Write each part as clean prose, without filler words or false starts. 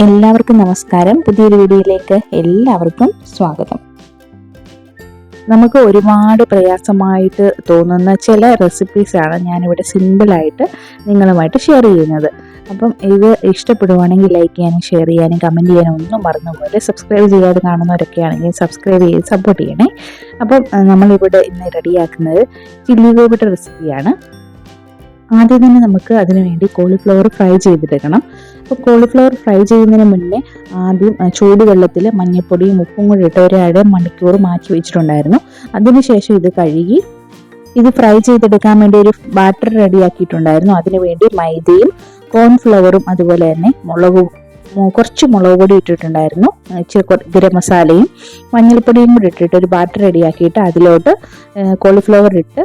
എല്ലാവർക്കും നമസ്കാരം. പുതിയൊരു വീഡിയോയിലേക്ക് എല്ലാവർക്കും സ്വാഗതം. നമുക്ക് ഒരുപാട് പ്രയാസമായിട്ട് തോന്നുന്ന ചില റെസിപ്പീസാണ് ഞാനിവിടെ സിമ്പിളായിട്ട് നിങ്ങളുമായിട്ട് ഷെയർ ചെയ്യുന്നത്. അപ്പം ഇത് ഇഷ്ടപ്പെടുവാണെങ്കിൽ ലൈക്ക് ചെയ്യാനും ഷെയർ ചെയ്യാനും കമൻറ്റ് ചെയ്യാനും ഒന്നും മറന്നുപോലെ. സബ്സ്ക്രൈബ് ചെയ്യാതെ കാണുന്നവരൊക്കെ ആണെങ്കിൽ സബ്സ്ക്രൈബ് ചെയ്ത് സപ്പോർട്ട് ചെയ്യണേ. അപ്പം നമ്മളിവിടെ ഇന്ന് റെഡിയാക്കുന്നത് ചില്ലി ഗോപിയുടെ റെസിപ്പിയാണ്. ആദ്യം തന്നെ നമുക്ക് അതിനു വേണ്ടി കോളിഫ്ലവർ ഫ്രൈ ചെയ്തെടുക്കണം. അപ്പോൾ കോളിഫ്ലവർ ഫ്രൈ ചെയ്യുന്നതിന് മുന്നേ ആദ്യം ചൂടുവെള്ളത്തിൽ മഞ്ഞൾപ്പൊടിയും ഉപ്പും കൂടി ഇട്ട് ഒരു അരമണിക്കൂർ മാറ്റി വെച്ചിട്ടുണ്ടായിരുന്നു. അതിനുശേഷം ഇത് കഴുകി ഇത് ഫ്രൈ ചെയ്തെടുക്കാൻ വേണ്ടി ഒരു ബാറ്റർ റെഡിയാക്കിയിട്ടുണ്ടായിരുന്നു. അതിനു വേണ്ടി മൈദയും കോൺഫ്ലവറും അതുപോലെ തന്നെ കുറച്ച് മുളക് പൊടി ഇട്ടിട്ടുണ്ടായിരുന്നു. ഗരം മസാലയും മഞ്ഞൾപ്പൊടിയും കൂടി ഇട്ടിട്ട് ഒരു ബാറ്റർ റെഡിയാക്കിയിട്ട് അതിലോട്ട് കോളിഫ്ലവർ ഇട്ട്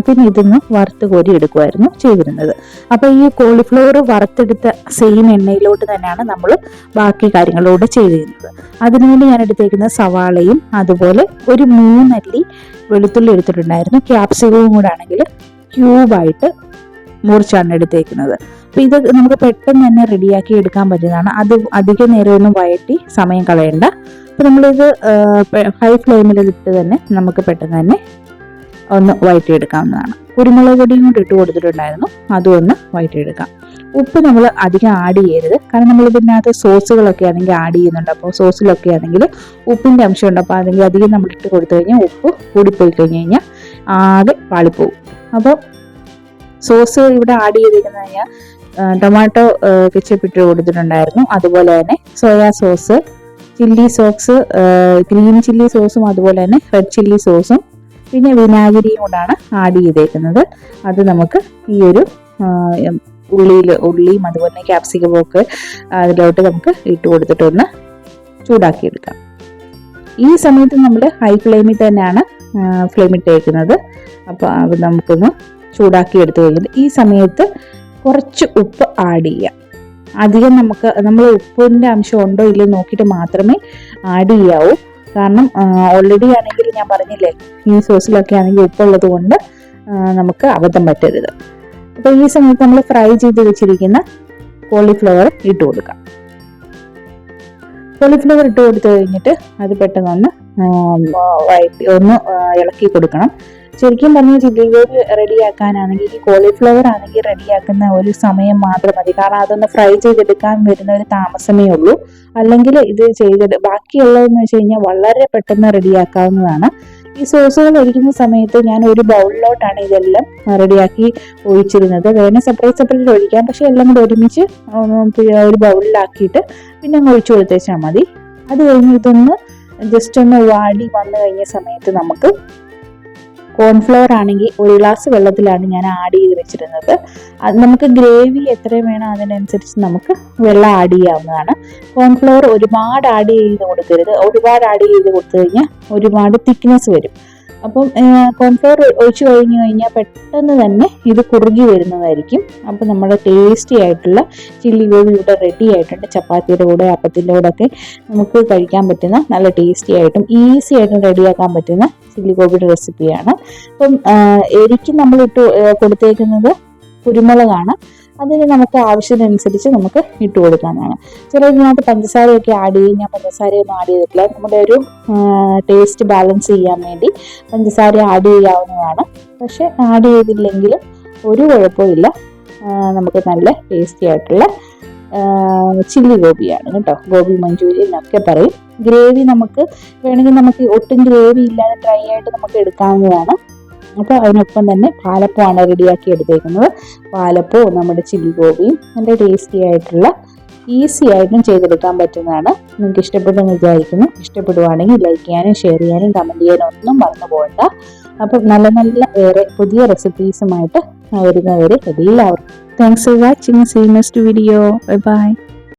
പിന്നെ ഇതൊന്ന് വറുത്ത് കോരി എടുക്കുമായിരുന്നു ചെയ്തിരുന്നത്. അപ്പോൾ ഈ കോളിഫ്ലവർ വറുത്തെടുത്ത സെയിം എണ്ണയിലോട്ട് തന്നെയാണ് നമ്മൾ ബാക്കി കാര്യങ്ങളോട് ചെയ്തിരുന്നത്. അതിനുവേണ്ടി ഞാൻ എടുത്തേക്കുന്ന സവാളയും അതുപോലെ ഒരു 3 അല്ലി വെളുത്തുള്ളി എടുത്തിട്ടുണ്ടായിരുന്നു. ക്യാപ്സിക്കവും കൂടെ ആണെങ്കിൽ ക്യൂബായിട്ട് മുറിച്ചാണ് എടുത്തേക്കുന്നത്. അപ്പോൾ ഇത് നമുക്ക് പെട്ടെന്ന് തന്നെ റെഡിയാക്കി എടുക്കാൻ പറ്റുന്നതാണ്. അത് അധിക നേരമൊന്നും വഴറ്റി സമയം കളയണ്ട. അപ്പോൾ നമ്മളിത് ഹൈ ഫ്ലെയിമിൽ ഇട്ട് തന്നെ നമുക്ക് പെട്ടെന്ന് തന്നെ ഒന്ന് വഴറ്റിയെടുക്കാവുന്നതാണ്. കുരുമുളക് പൊടിയും കൂടി ഇട്ട് കൊടുത്തിട്ടുണ്ടായിരുന്നു, അതും ഒന്ന് വഴറ്റിയെടുക്കാം. ഉപ്പ് നമ്മൾ അധികം ആഡ് ചെയ്യരുത്, കാരണം നമ്മൾ ഇതിനകത്ത് സോസുകളൊക്കെ ആണെങ്കിൽ ആഡ് ചെയ്യുന്നുണ്ട്. അപ്പോൾ സോസിലൊക്കെ ആണെങ്കിൽ ഉപ്പിൻ്റെ അംശമുണ്ട്. അപ്പോൾ അല്ലെങ്കിൽ അധികം നമ്മൾ ഇട്ട് കൊടുത്തു കഴിഞ്ഞാൽ ഉപ്പ് കൂടിപ്പോയി കഴിഞ്ഞ് കഴിഞ്ഞാൽ ആകെ പാളിപ്പോവും. അപ്പോൾ സോസ് ഇവിടെ ആഡ് ചെയ്തിരിക്കുന്നത് കഴിഞ്ഞാൽ ടൊമാറ്റോ കെച്ചപ്പ് ഇട്ട് കൊടുത്തിട്ടുണ്ടായിരുന്നു, അതുപോലെ തന്നെ soya sauce, chilli sauce, green chilli സോസും അതുപോലെ തന്നെ റെഡ് ചില്ലി സോസും പിന്നെ വിനാഗിരിയും കൂടാണ് ആഡ് ചെയ്തേക്കുന്നത്. അത് നമുക്ക് ഈ ഒരു ഉള്ളിയും അതുപോലെ തന്നെ ക്യാപ്സിക്കം ഒക്കെ അതിലോട്ട് നമുക്ക് ഇട്ട് കൊടുത്തിട്ടൊന്ന് ചൂടാക്കിയെടുക്കാം. ഈ സമയത്ത് നമ്മൾ ഹൈ ഫ്ലെയിമിൽ തന്നെയാണ് ഫ്ലെയിം ഇട്ടേക്കുന്നത്. അപ്പോൾ അത് നമുക്കൊന്ന് ചൂടാക്കി എടുത്തു കഴിഞ്ഞിട്ട് ഈ സമയത്ത് കുറച്ച് ഉപ്പ് ആഡ് ചെയ്യാം. അധികം നമ്മൾ ഉപ്പിൻ്റെ അംശം ഉണ്ടോ ഇല്ലയോ നോക്കിയിട്ട് മാത്രമേ ആഡ് ചെയ്യാവൂ. കാരണം ഓൾറെഡി ആണെങ്കിൽ ഞാൻ പറഞ്ഞില്ലേ, ഈ സോസിലൊക്കെ ആണെങ്കിൽ ഉപ്പുള്ളത് കൊണ്ട് നമുക്ക് അബദ്ധം പറ്റരുത്. അപ്പോൾ ഈ സമയത്ത് നമ്മൾ ഫ്രൈ ചെയ്ത് വെച്ചിരിക്കുന്ന കോളിഫ്ലവർ ഇട്ട് കൊടുക്കാം. കോളിഫ്ലവർ ഇട്ട് കൊടുത്തു കഴിഞ്ഞിട്ട് അത് പെട്ടെന്ന് ഒന്ന് ഇളക്കി കൊടുക്കണം. ശരിക്കും പറഞ്ഞാൽ ചില്ലി ഗോബി റെഡിയാക്കാനാണെങ്കിൽ ഈ കോളിഫ്ലവർ ആണെങ്കിൽ റെഡിയാക്കുന്ന ഒരു സമയം മാത്രം മതി. കാരണം അതൊന്ന് ഫ്രൈ ചെയ്തെടുക്കാൻ വരുന്ന ഒരു താമസമേ ഉള്ളൂ. അല്ലെങ്കിൽ ഇത് ബാക്കിയുള്ളതെന്ന് വെച്ച് കഴിഞ്ഞാൽ വളരെ പെട്ടെന്ന് റെഡിയാക്കാവുന്നതാണ്. ഈ സോസുകൾ ഒഴിക്കുന്ന സമയത്ത് ഞാൻ ഒരു ബൗളിലോട്ടാണ് ഇതെല്ലാം റെഡിയാക്കി ഒഴിച്ചിരുന്നത്. വേണേൽ സെപ്പറേറ്റ് ഒഴിക്കാം, പക്ഷെ എല്ലാം കൂടെ ഒരുമിച്ച് ഒരു ബൗളിലാക്കിയിട്ട് പിന്നെ അങ്ങ് ഒഴിച്ചു കൊടുത്തേച്ചാൽ മതി. അത് കഴിഞ്ഞ് ഇതൊന്ന് ജസ്റ്റ് ഒന്ന് വാടി വന്നു കഴിഞ്ഞ സമയത്ത് നമുക്ക് കോൺഫ്ലവർ ആണെങ്കിൽ 1 ഗ്ലാസ് വെള്ളത്തിലാണ് ഞാൻ ആഡ് ചെയ്ത് വെച്ചിരുന്നത്. അത് നമുക്ക് ഗ്രേവി എത്രയും വേണം അതിനനുസരിച്ച് നമുക്ക് വെള്ളം ആഡ് ചെയ്യാവുന്നതാണ്. കോൺഫ്ലവർ ഒരുപാട് ആഡ് ചെയ്ത് കൊടുക്കരുത്. ഒരുപാട് ആഡ് ചെയ്ത് കൊടുത്തു കഴിഞ്ഞാൽ ഒരുപാട് തിക്നെസ് വരും. അപ്പം കോൺഫ്ലവർ ഒഴിച്ചു കഴിഞ്ഞാൽ പെട്ടെന്ന് തന്നെ ഇത് കുറുകി വരുന്നതായിരിക്കും. അപ്പം നമ്മുടെ ടേസ്റ്റി ആയിട്ടുള്ള ചില്ലി ഗോബി ഇവിടെ റെഡി ആയിട്ടുണ്ട്. ചപ്പാത്തിയുടെ കൂടെ അപ്പത്തിൻ്റെ കൂടെ ഒക്കെ നമുക്ക് കഴിക്കാൻ പറ്റുന്ന നല്ല ടേസ്റ്റി ആയിട്ടും ഈസി ആയിട്ടും റെഡിയാക്കാൻ പറ്റുന്ന ചില്ലി ഗോബിയുടെ റെസിപ്പിയാണ്. അപ്പം എരിക്ക് നമ്മൾ ഇട്ട് കൊടുത്തേക്കുന്നത് കുരുമുളകാണ്. അതിന് നമുക്ക് ആവശ്യത്തിനനുസരിച്ച് നമുക്ക് ഇട്ട് കൊടുക്കാവുന്നതാണ്. ചിലതിനകത്ത് പഞ്ചസാരയൊക്കെ ആഡ് ചെയ്യും. ഞാൻ പഞ്ചസാരയൊന്നും ആഡ് ചെയ്തിട്ടില്ല. നമ്മുടെ ഒരു ടേസ്റ്റ് ബാലൻസ് ചെയ്യാൻ വേണ്ടി പഞ്ചസാര ആഡ് ചെയ്യാവുന്നതാണ്. പക്ഷെ ആഡ് ചെയ്തില്ലെങ്കിലും ഒരു കുഴപ്പമില്ല. നമുക്ക് നല്ല ടേസ്റ്റി ആയിട്ടുള്ള ചില്ലി ഗോപിയാണ് കേട്ടോ. ഗോബി മഞ്ചൂരിയൻ എന്നൊക്കെ പറയും. ഗ്രേവി നമുക്ക് വേണമെങ്കിൽ നമുക്ക് ഒട്ടും ഗ്രേവി ഇല്ലാതെ ഡ്രൈ ആയിട്ട് നമുക്ക് എടുക്കാവുന്നതാണ്. അപ്പോൾ അതിനൊപ്പം തന്നെ പാലപ്പമാണ് റെഡിയാക്കി എടുത്തേക്കുന്നത്. പാലപ്പവും നമ്മുടെ ചില്ലി ഗോപിയും നല്ല ടേസ്റ്റി ആയിട്ടുള്ള ഈസി ആയിട്ടും ചെയ്തെടുക്കാൻ പറ്റുന്നതാണ്. നിങ്ങൾക്ക് ഇഷ്ടപ്പെട്ടെന്ന് വിചാരിക്കുന്നു. ഇഷ്ടപ്പെടുവാണെങ്കിൽ ലൈക്ക് ചെയ്യാനും ഷെയർ ചെയ്യാനും കമൻറ്റ് ചെയ്യാനും ഒന്നും മറന്നു പോകണ്ട. അപ്പം നല്ല വേറെ പുതിയ റെസിപ്പീസുമായിട്ട് വരുന്നവരെ എല്ലാവർക്കും thanks for watching. See you next video. Bye by.